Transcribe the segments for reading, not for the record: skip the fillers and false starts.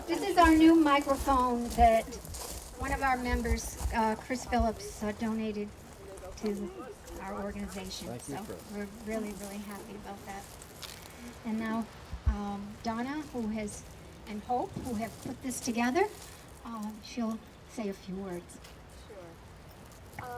This is our new microphone that one of our members, Chris Phillips, donated to our organization. So we're really, really happy about that. And now Donna, and Hope, who have put this together, she'll say a few words. Sure.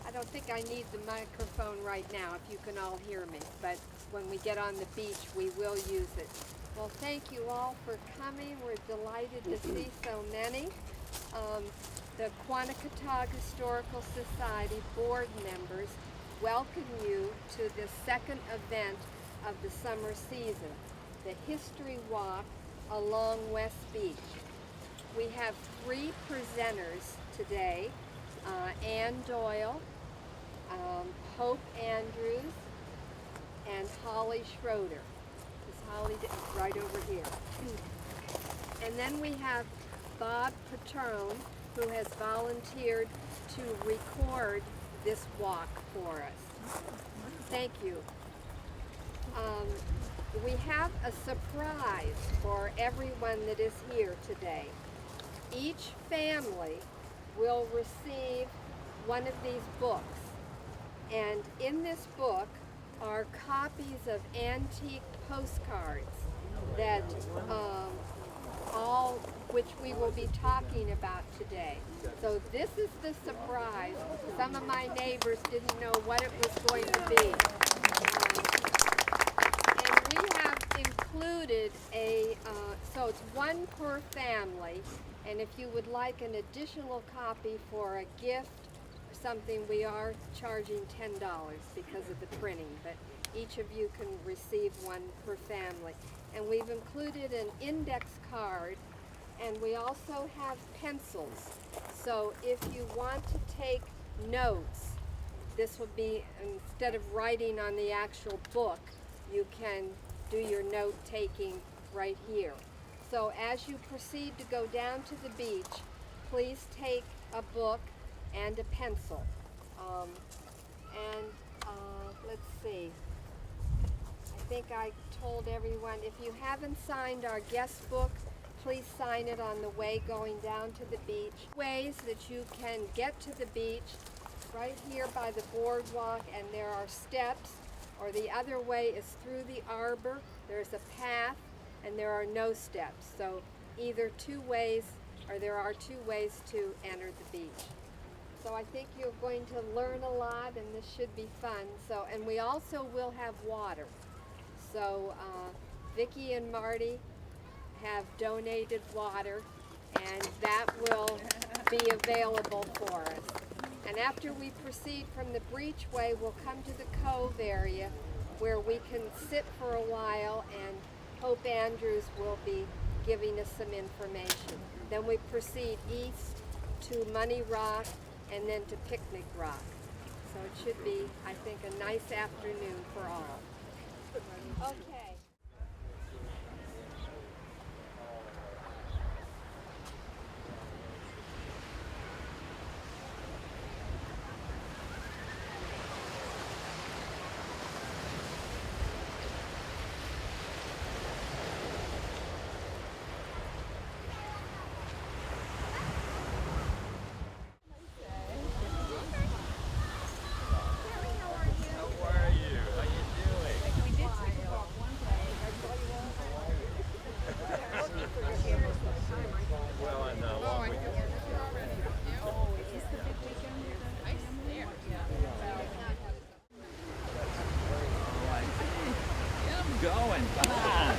I don't think I need the microphone right now, if you can all hear me, but when we get on the beach, we will use it. Well, thank you all for coming. We're delighted to see so many. The Quonnie Historical Society board members welcome you to the second event of the summer season, the History Walk along West Beach. We have 3 presenters today, Ann Doyle, Hope Andrews, and Holly Schroeder. Is Holly right over here? And then we have Bob Patrone, who has volunteered to record this walk for us. Thank you. We have a surprise for everyone that is here today. Each family will receive one of these books. And in this book are copies of antique postcards that all which we will be talking about today. So this is the surprise. Some of my neighbors didn't know what it was going to be. And we have included so it's 1 per family, and if you would like an additional copy for a gift or something, we are charging $10 because of the printing, but each of you can receive 1 per family. And we've included an index card, and we also have pencils. So if you want to take notes, this will be, instead of writing on the actual book, you can do your note taking right here. So as you proceed to go down to the beach, please take a book and a pencil. Let's see. I think I told everyone, if you haven't signed our guest book, please sign it on the way going down to the beach. Ways that you can get to the beach, right here by the boardwalk, and there are steps, or the other way is through the arbor. There's a path, and there are no steps. So either 2 ways, or there are 2 ways to enter the beach. So I think you're going to learn a lot, and this should be fun. So, and we also will have water. So Vicki and Marty have donated water, and that will be available for us. And after we proceed from the breachway, we'll come to the cove area where we can sit for a while, and Hope Andrews will be giving us some information. Then we proceed east to Money Rock and then to Picnic Rock. So it should be, I think, a nice afternoon for all. Okay. Going, come on.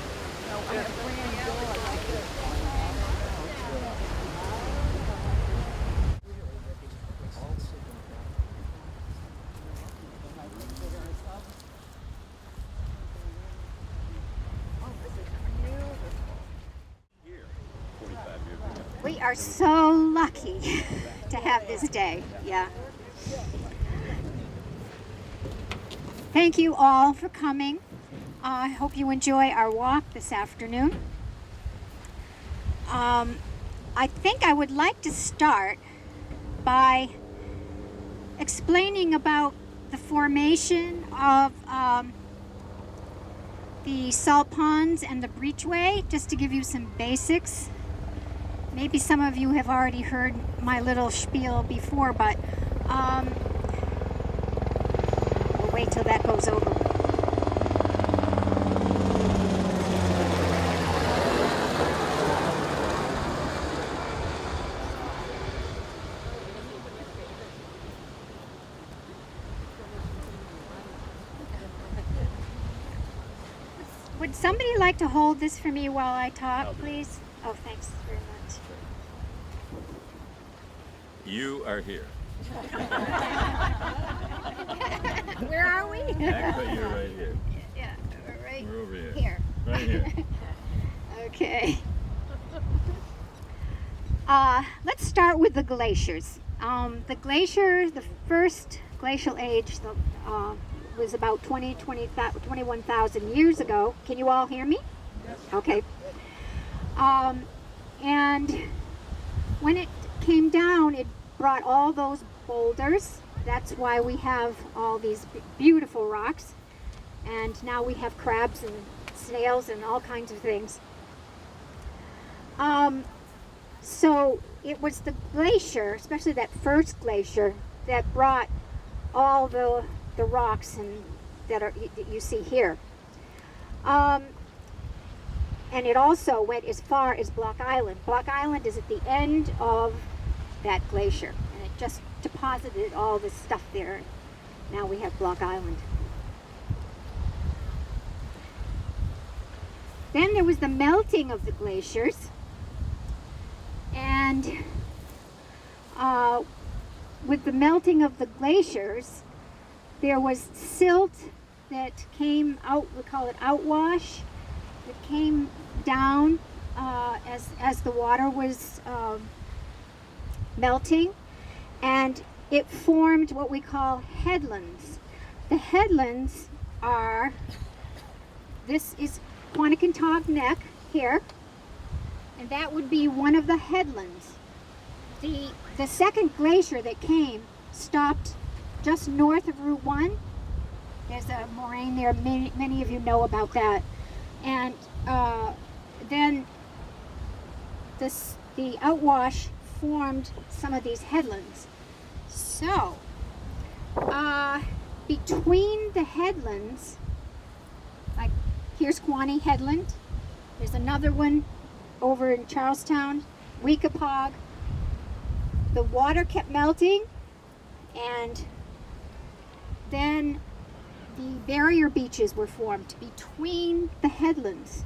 We are so lucky to have this day. Yeah. Thank you all for coming. I hope you enjoy our walk this afternoon. I think I would like to start by explaining about the formation of the salt ponds and the breachway, just to give you some basics. Maybe some of you have already heard my little spiel before, but we'll wait till that goes over. Would somebody like to hold this for me while I talk, please? Oh, thanks very much. You are here. Where are we? Actually, you're right here. Yeah, right We're over here. here. Right here. Okay. Let's start with the glaciers. The first glacial age was about 21,000 years ago. Can you all hear me? Yes. Okay. And when it came down, it brought all those boulders. That's why we have all these beautiful rocks. And now we have crabs and snails and all kinds of things. So it was the glacier, especially that first glacier, that brought all the rocks that you see here. And it also went as far as Block Island. Block Island is at the end of that glacier, and it just deposited all this stuff there. Now we have Block Island. Then there was the melting of the glaciers, and with the melting of the glaciers, there was silt that came out, we call it outwash, that came down as the water was melting, and it formed what we call headlands. The headlands are, this is Quonnie Neck here, and that would be one of the headlands. The second glacier that came stopped just north of Route 1. There's a moraine there, many of you know about that. And then the outwash formed some of these headlands. So, between the headlands, like here's Quonnie Headland, there's another one over in Charlestown, Weekapaug. The water kept melting, and then the barrier beaches were formed between the headlands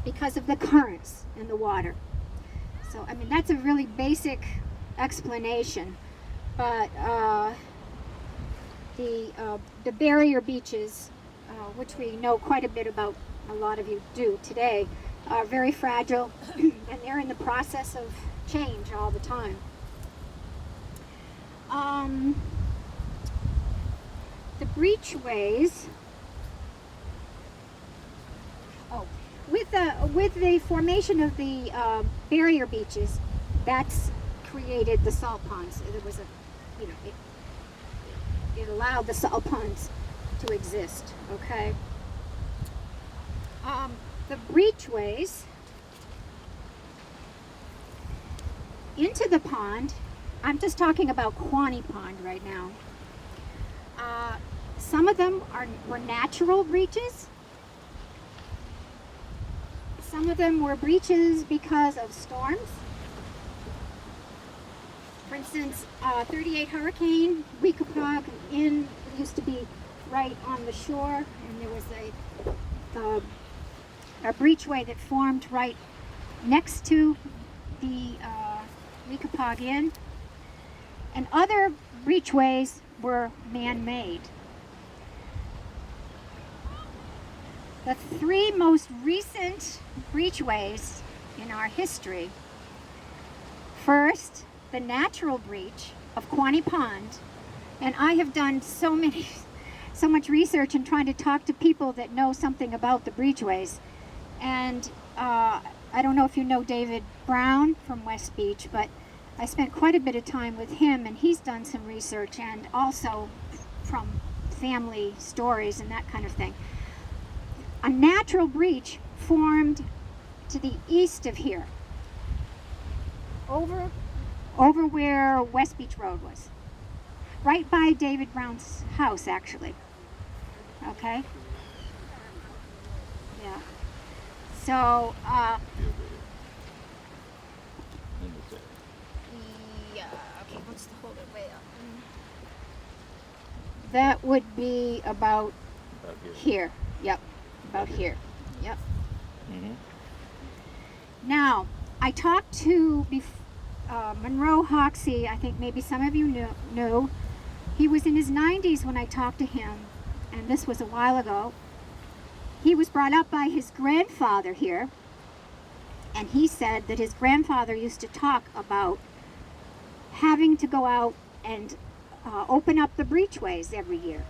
because of the currents in the water. So, I mean, that's a really basic explanation, but the barrier beaches, which we know quite a bit about, a lot of you do today, are very fragile, and they're in the process of change all the time. The breachways, with the formation of the barrier beaches, that's created the salt ponds. There was it allowed the salt ponds to exist. Okay. The breachways into the pond, I'm just talking about Quonnie Pond right now. Some of them were natural breaches. Some of them were breaches because of storms. For instance, 38 Hurricane, Weekapaug Inn used to be right on the shore, and there was a breachway that formed right next to the Weekapaug Inn. And other breachways were man-made. The three most recent breachways in our history: first, the natural breach of Quonnie Pond, and I have done so much research and trying to talk to people that know something about the breachways. And I don't know if you know David Brown from West Beach, but I spent quite a bit of time with him, and he's done some research, and also from family stories and that kind of thing. a natural breach formed to the east of here, over where West Beach Road was, right by David Brown's house, actually. Okay. Yeah. So, yeah. Okay. Let's hold it way up. That would be about here. Yep. About here. Yep. Mm-hmm. Now, I talked to Monroe Hoxie. I think maybe some of you knew. He was in his 90s when I talked to him, and this was a while ago. He was brought up by his grandfather here, and he said that his grandfather used to talk about having to go out and open up the breachways every year.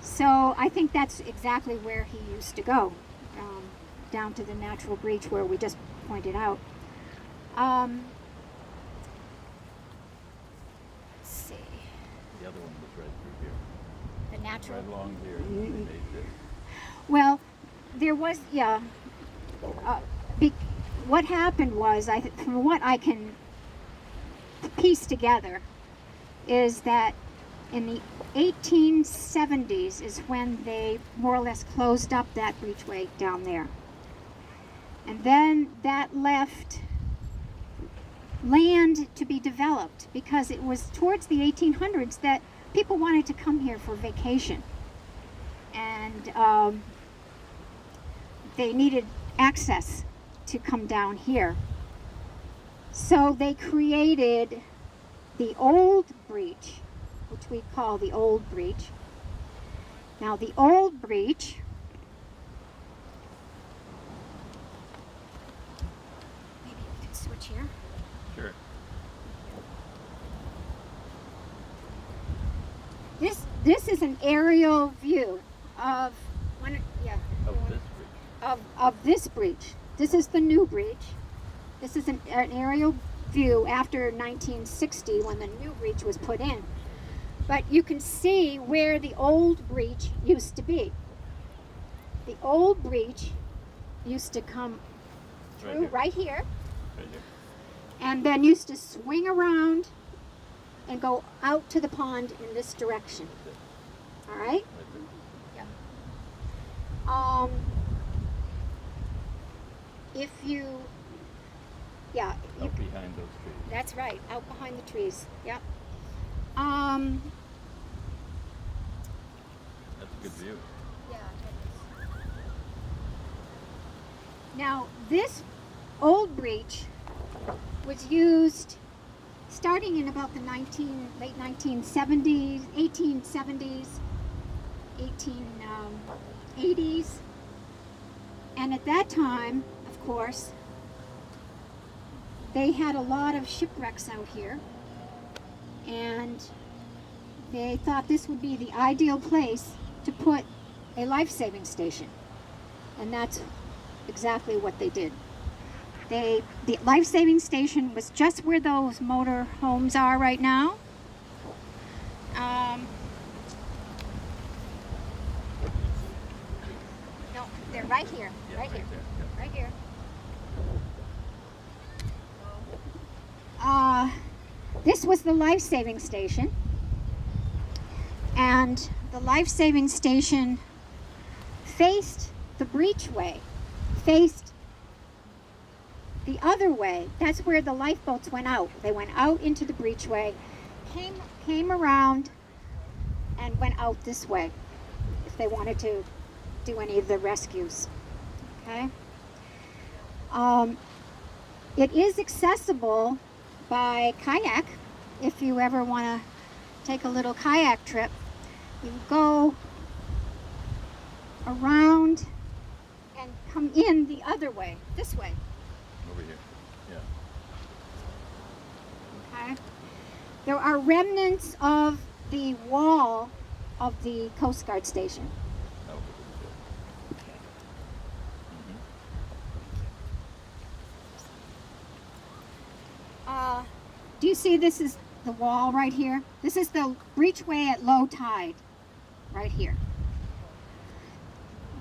So I think that's exactly where he used to go, down to the natural breach where we just pointed out. Let's see. The other one was right through here. The natural. Right along here. They made this. Well, there was, yeah. What happened was, from what I can piece together, is that in the 1870s is when they more or less closed up that breachway down there. And then that left land to be developed because it was towards the 1800s that people wanted to come here for vacation. And they needed access to come down here. So they created the old breach, which we call the old breach. Now the old breach maybe we can switch here. Sure. This is an aerial view of of this breach. This is the new breach. This is an aerial view after 1960 when the new breach was put in. But you can see where the old breach used to be. The old breach used to come through right here, and then used to swing around and go out to the pond in this direction. All right? Yeah. If you, yeah. Out behind those trees. That's right, out behind the trees. Yep. That's a good view. Yeah. Now, this old breach was used starting in about the late 1970s, 1870s, 1880s. And at that time, of course, they had a lot of shipwrecks out here. And they thought this would be the ideal place to put a life-saving station. And that's exactly what they did. The life-saving station was just where those motor homes are right now. No, they're right here, Yeah, right here, there. Yeah. right here. This was the life-saving station. And the life-saving station faced the breachway, faced the other way. That's where the lifeboats went out. They went out into the breachway, came around, and went out this way if they wanted to do any of the rescues. Okay? It is accessible by kayak if you ever want to take a little kayak trip. You go around and come in the other way, this way. Over here. Yeah. Okay. There are remnants of the wall of the Coast Guard station. Oh, Do you see this is the wall right here? This is the breachway at low tide, right here.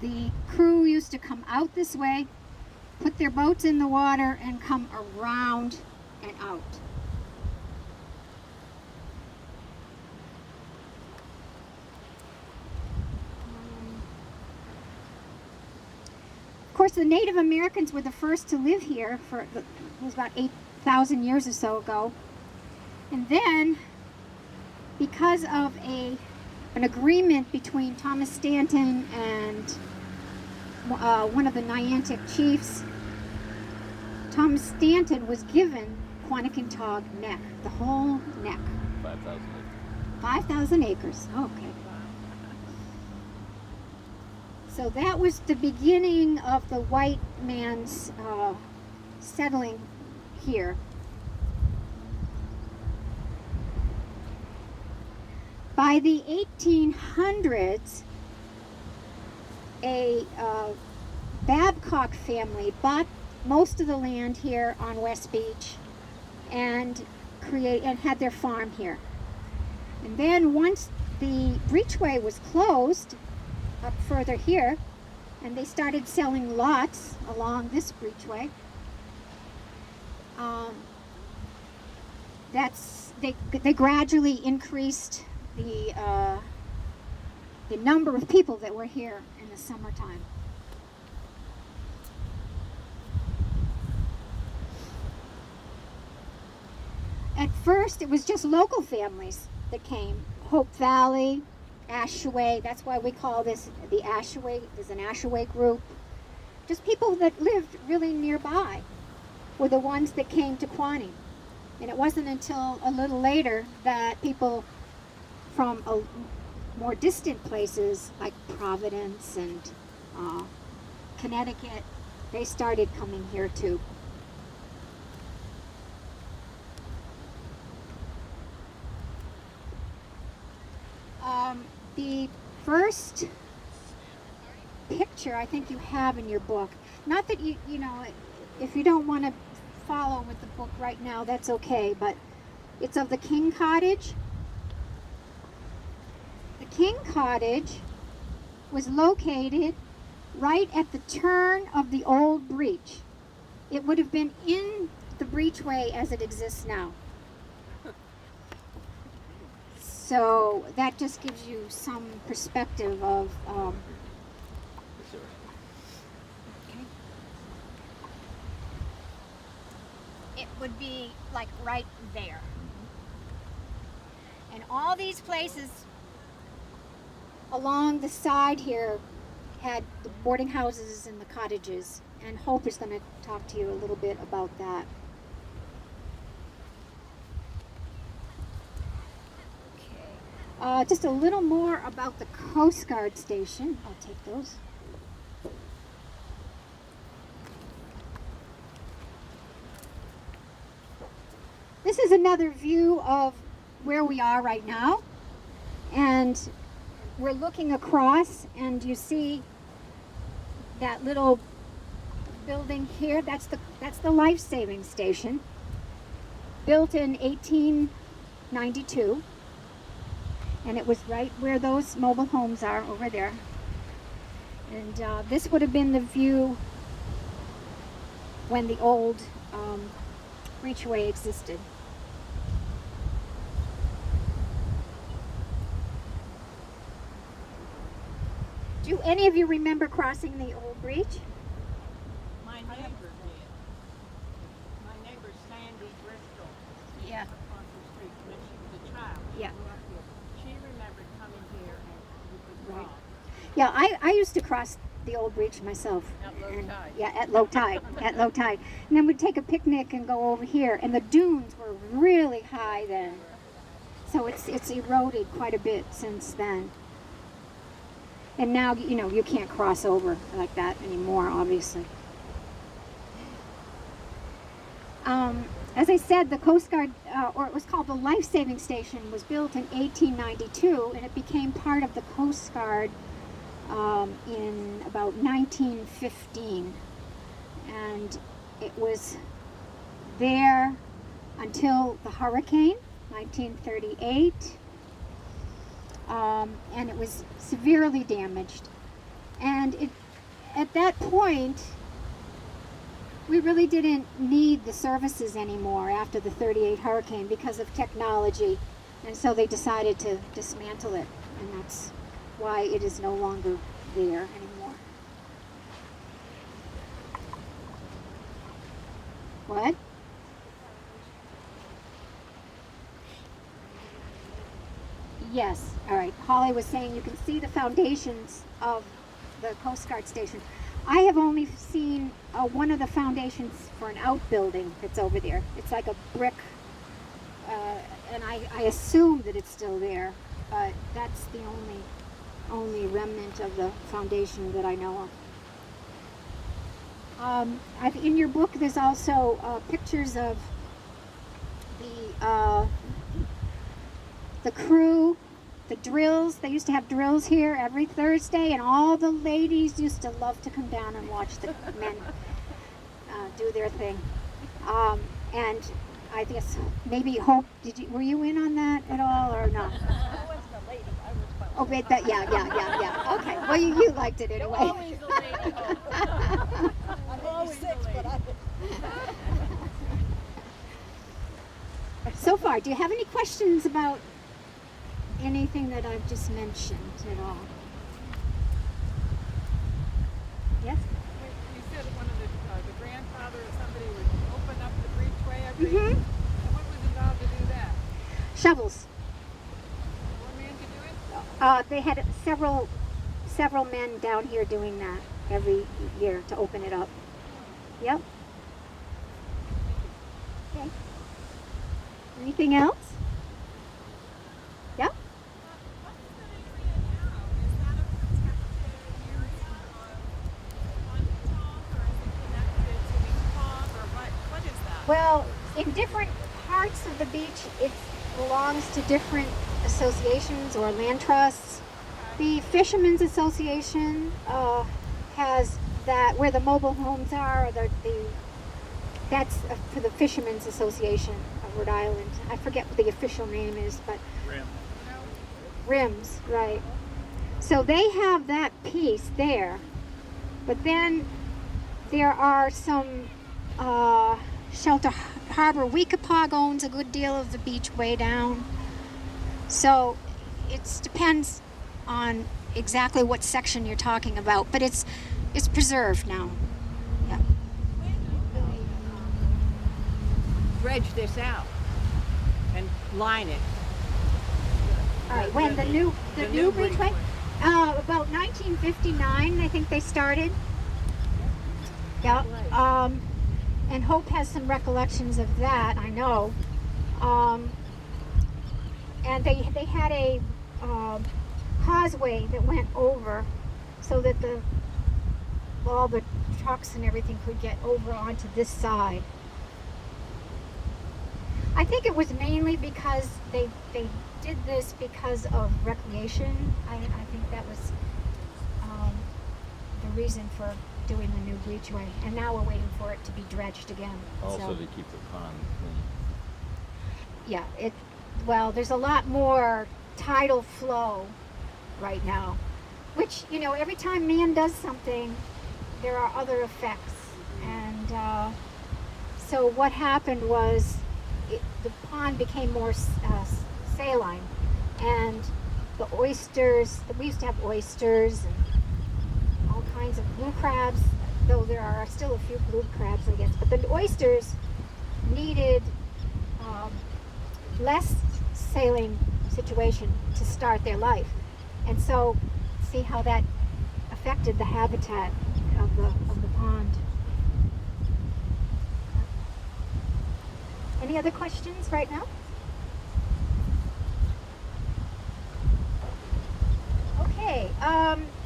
the crew used to come out this way, put their boats in the water, and come around and out. Of course, the Native Americans were the first to live here it was about 8,000 years or so ago. And then, because of an agreement between Thomas Stanton and one of the Niantic chiefs, Thomas Stanton was given Quonnie Neck, the whole neck. 5,000 acres. 5,000 acres, okay. So that was the beginning of the white man's settling here. By the 1800s, a Babcock family bought most of the land here on West Beach and had their farm here. And then once the breachway was closed up further here, and they started selling lots along this breachway, they gradually increased the number of people that were here in the summertime. At first, it was just local families that came. Hope Valley, Ashaway, that's why we call this the Ashaway. There's an Ashaway group. Just people that lived really nearby were the ones that came to Quonnie. And it wasn't until a little later that people from more distant places like Providence and Connecticut, they started coming here too. The first picture I think you have in your book, not that you know, if you don't want to follow with the book right now, that's okay, but it's of the King Cottage. The King Cottage was located right at the turn of the old breach. It would have been in the breachway as it exists now. So that just gives you some perspective of Yes, sir. okay. It would be like right there. And all these places along the side here had the boarding houses and the cottages, and Hope is going to talk to you a little bit about that. Just a little more about the Coast Guard station. I'll take those. This is another view of where we are right now. And we're looking across, and you see that little building here. That's the life-saving station, built in 1892. And it was right where those mobile homes are over there. And this would have been the view when the old breachway existed. Do any of you remember crossing the old breach? My neighbor did. My neighbor Sandy Bristol. Yeah. Across the street when she was a child. She Yeah. grew up here. She remembered coming here and we could Right. walk. Yeah, I used to cross the old breach myself. At low And- tide. Yeah, at low tide, at low tide. And then we'd take a picnic and go over here, and the dunes were really high then. So it's eroded quite a bit since then. And now, you know, you can't cross over like that anymore, obviously. As I said, the Coast Guard, or it was called the Life Saving Station, was built in 1892, and it became part of the Coast Guard in about 1915. And it was there until the hurricane, 1938. And it was severely damaged. And at that point, we really didn't need the services anymore after the 38 hurricane because of technology. And so they decided to dismantle it. And that's why it is no longer there anymore. What? Yes. All right. Holly was saying you can see the foundations of the Coast Guard station. I have only seen one of the foundations for an outbuilding that's over there. It's like a brick, and I assume that it's still there, but that's the only remnant of the foundation that I know of. In your book, there's also pictures of the crew, the drills. They used to have drills here every Thursday, and all the ladies used to love to come down and watch the men do their thing. And I guess maybe Hope, were you in on that at all or not? I wasn't a lady. I was about Oh, wait, yeah. Okay, well you liked it anyway. always a lady. Hope. I'm always a lady. So far, do you have any questions about anything that I've just mentioned at all? Yes? You said one of the grandfather or somebody would open up the breachway every. Mm-hmm. And what was involved to do that? Shovels. One man could do it? They had several men down here doing that every year to open it up. Yep. Okay. Anything else? Yep. Well, in different parts of the beach, it belongs to different associations or land trusts. The Fishermen's Association has that where the mobile homes are. That's for the Fishermen's Association of Rhode Island. I forget what the official name is, but Rims, right? So they have that piece there, but then there are some Shelter Harbor. Weekapaug owns a good deal of the beach way down. So it depends on exactly what section you're talking about, but it's preserved now. Yeah. Dredge this out and line it. All right. When the new breachway, about 1959, I think they started. Yeah. And Hope has some recollections of that, I know. And they had a causeway that went over so that all the trucks and everything could get over onto this side. I think it was mainly because they did this because of recreation. I think that was the reason for doing the new breachway, and now we're waiting for it to be dredged again. Also So, to keep the pond clean. yeah, well, there's a lot more tidal flow right now, which, every time man does something, there are other effects. And so what happened was the pond became more saline, and the oysters, we used to have oysters and all kinds of blue crabs, though there are still a few blue crabs, I guess, but the oysters needed less saline situation to start their life. And so see how that affected the habitat of the pond. Any other questions right now? Okay,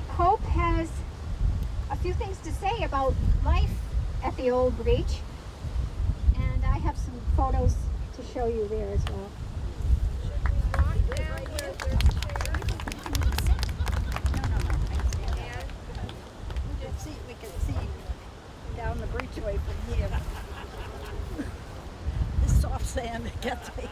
Hope has a few things to say about life at the old breach, and I have some photos to show you there as well. We can see down the breachway from here. This soft sand gets me.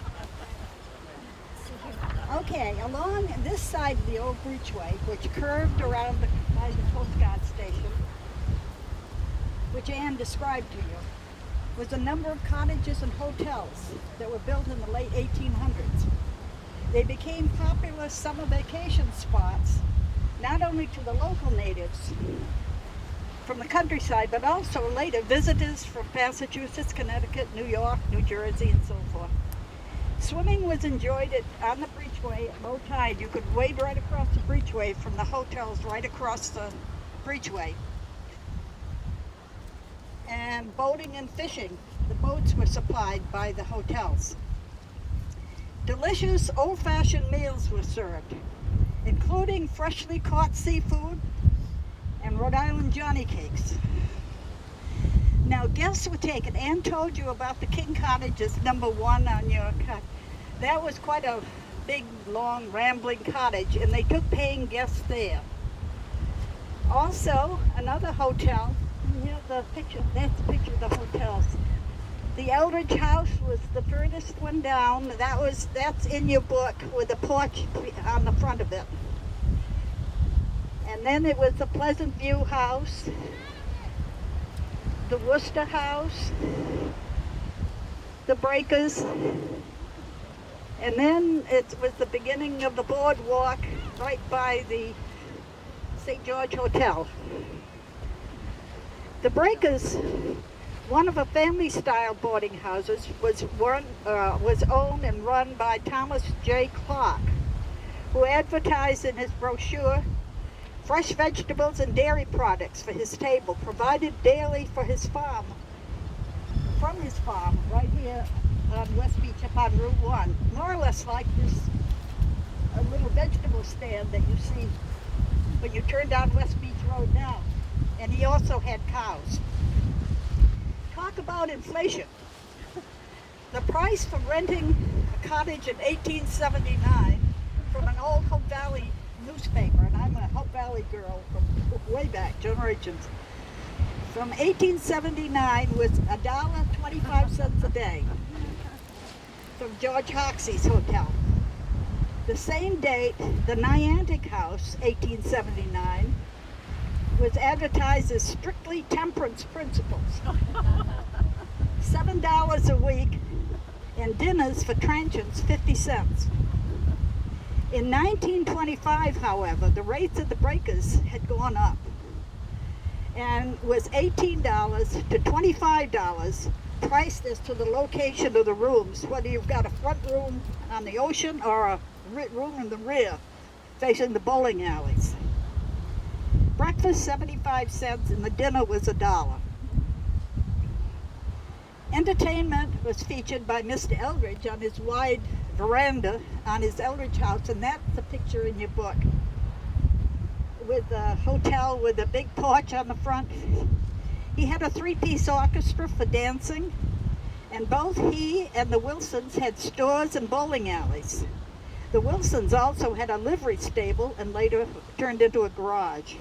Okay, along this side of the old breachway, which curved around the by the Coast Guard station, which Ann described to you, was a number of cottages and hotels that were built in the late 1800s. They became popular summer vacation spots, not only to the local natives from the countryside, but also later visitors from Massachusetts, Connecticut, New York, New Jersey, and so forth. Swimming was enjoyed on the breachway at low tide. You could wade right across the breachway from the hotels right across the breachway. And boating and fishing. The boats were supplied by the hotels. Delicious old-fashioned meals were served, including freshly caught seafood and Rhode Island Johnny cakes. Now guests were taken. Ann told you about the King Cottages, #1 on your card. That was quite a big, long, rambling cottage, and they took paying guests there. Also, another hotel. Here's the picture. That's the picture of the hotels. The Eldridge House was the furthest one down. That's in your book with a porch on the front of it. And then it was the Pleasant View House, the Worcester House, the Breakers, and then it was the beginning of the boardwalk right by the St. George Hotel. The Breakers, one of the family-style boarding houses, was owned and run by Thomas J. Clark, who advertised in his brochure fresh vegetables and dairy products for his table, provided daily from his farm right here on West Beach up on Route 1. More or less like this a little vegetable stand that you see when you turn down West Beach Road now. And he also had cows. Talk about inflation. The price for renting a cottage in 1879 from an old Hope Valley newspaper, and I'm a Hope Valley girl from way back, generations, from 1879 was $1.25 a day from George Hoxie's hotel. The same date, the Niantic House, 1879, was advertised as strictly temperance principles. $7 a week, and dinners for transients 50 cents. In 1925, however, the rates of the Breakers had gone up and was $18 to $25, priced as to the location of the rooms, whether you've got a front room on the ocean or a room in the rear facing the bowling alleys. Breakfast 75 cents and the dinner was $1. Entertainment was featured by Mr. Eldridge on his wide veranda on his Eldridge house, and that's the picture in your book, with a hotel with a big porch on the front. He had a 3-piece orchestra for dancing, and both he and the Wilsons had stores and bowling alleys. The Wilsons also had a livery stable and later turned into a garage.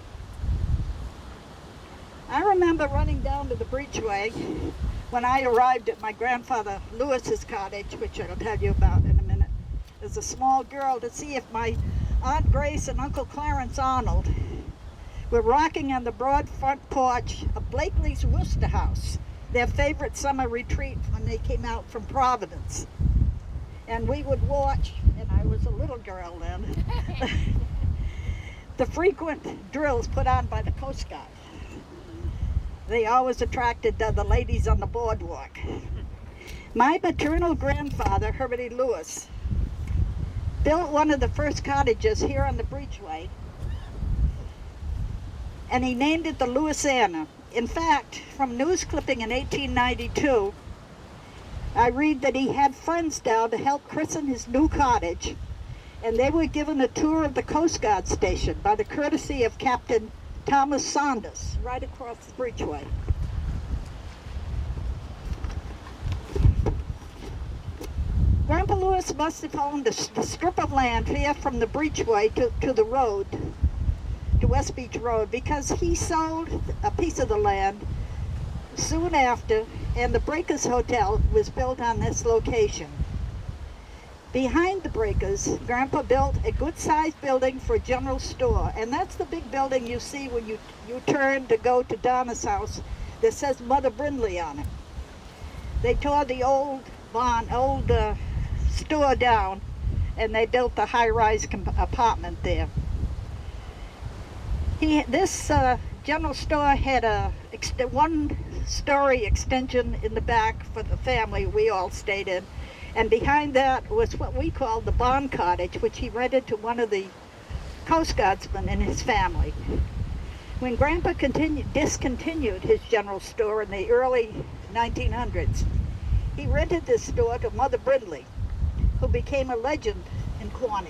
I remember running down to the breachway when I arrived at my grandfather Lewis's cottage, which I'll tell you about in a minute, as a small girl, to see if my Aunt Grace and Uncle Clarence Arnold were rocking on the broad front porch of Blakely's Worcester House, their favorite summer retreat when they came out from Providence. And we would watch, and I was a little girl then, the frequent drills put on by the Coast Guard. They always attracted the ladies on the boardwalk. My maternal grandfather, Herbert E. Lewis, built one of the first cottages here on the breachway, and he named it the Louisiana. In fact, from news clipping in 1892, I read that he had friends down to help christen his new cottage, and they were given a tour of the Coast Guard station by the courtesy of Captain Thomas Saunders, right across the breachway. Grandpa Lewis must have owned the strip of land here from the breachway to the road, to West Beach Road, because he sold a piece of the land soon after, and the Breakers Hotel was built on this location. Behind the breakers, Grandpa built a good-sized building for a general store, and that's the big building you see when you turn to go to Donna's house that says Mother Brindley on it. They tore the old store down, and they built the high-rise apartment there. This general store had a one-story extension in the back for the family we all stayed in. And behind that was what we called the Bond Cottage, which he rented to one of the Coast Guardsmen in his family. When Grandpa discontinued his general store in the early 1900s, he rented this store to Mother Brindley, who became a legend in Quonnie,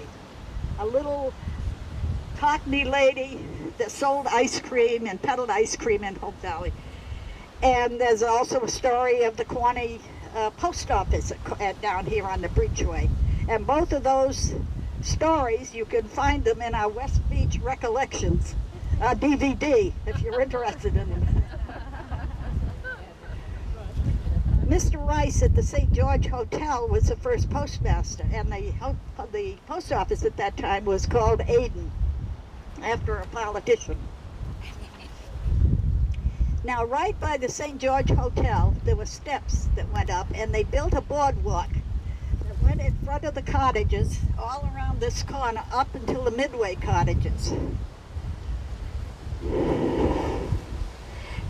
a little Cockney lady that sold ice cream and peddled ice cream in Hope Valley. And there's also a story of the Quonnie post office down here on the Breachway. And both of those stories, you can find them in our West Beach Recollections DVD, if you're interested in them. Mr. Rice at the St. George Hotel was the first postmaster, and the post office at that time was called Aden, after a politician. Now, right by the St. George Hotel, there were steps that went up, and they built a boardwalk that went in front of the cottages all around this corner up until the Midway cottages.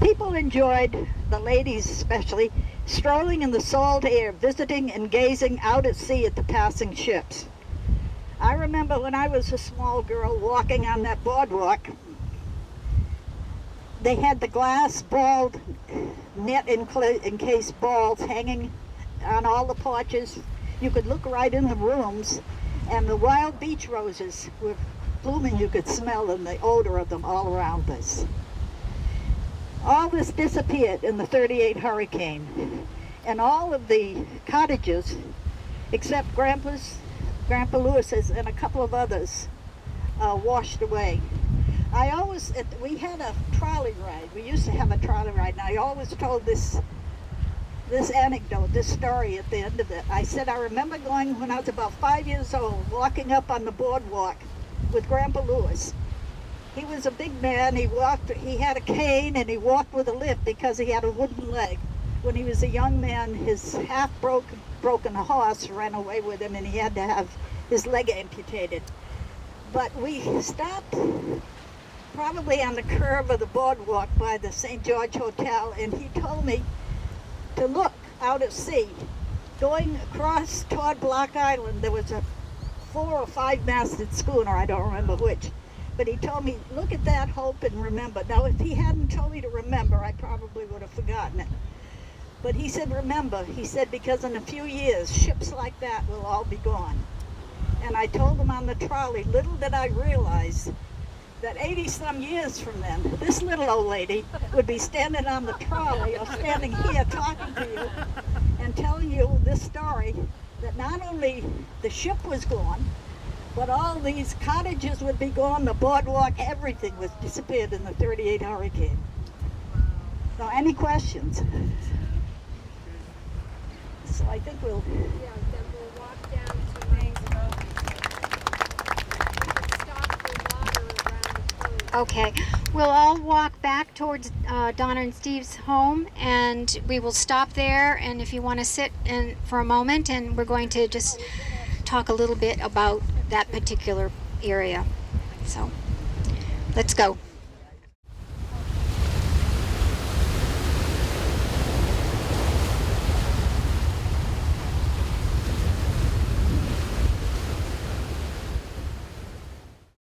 People enjoyed, the ladies especially, strolling in the salt air, visiting and gazing out at sea at the passing ships. I remember when I was a small girl walking on that boardwalk, they had the glass balled, net encased balls hanging on all the porches. You could look right in the rooms, and the wild beach roses were blooming. You could smell and the odor of them all around us. All this disappeared in the 38 hurricane, and all of the cottages, except Grandpa Lewis's and a couple of others, washed away. We had a trolley ride. We used to have a trolley ride, and I always told this anecdote, this story at the end of it. I said, I remember going when I was about 5 years old, walking up on the boardwalk with Grandpa Lewis. He was a big man. He had a cane, and he walked with a limp because he had a wooden leg. When he was a young man, his half-broken horse ran away with him, and he had to have his leg amputated. But we stopped probably on the curve of the boardwalk by the St. George Hotel, and he told me to look out at sea. Going across toward Block Island, there was a 4 or 5 masted schooner, I don't remember which. But he told me, look at that, hope, and remember. Now, if he hadn't told me to remember, I probably would have forgotten it. But he said, remember, he said, because in a few years, ships like that will all be gone. And I told him on the trolley, little did I realize that 80-some years from then, this little old lady would be standing on the trolley or standing here talking to you and telling you this story, that not only the ship was gone, but all these cottages would be gone, the boardwalk, everything was disappeared in the 38 hurricane. So any questions? So I think we'll... Yeah, then we'll walk down to my stop the water around the cove. Okay, we'll all walk back towards Donna and Steve's home, and we will stop there, and if you want to sit for a moment, and we're going to just talk a little bit about that particular area. So let's go.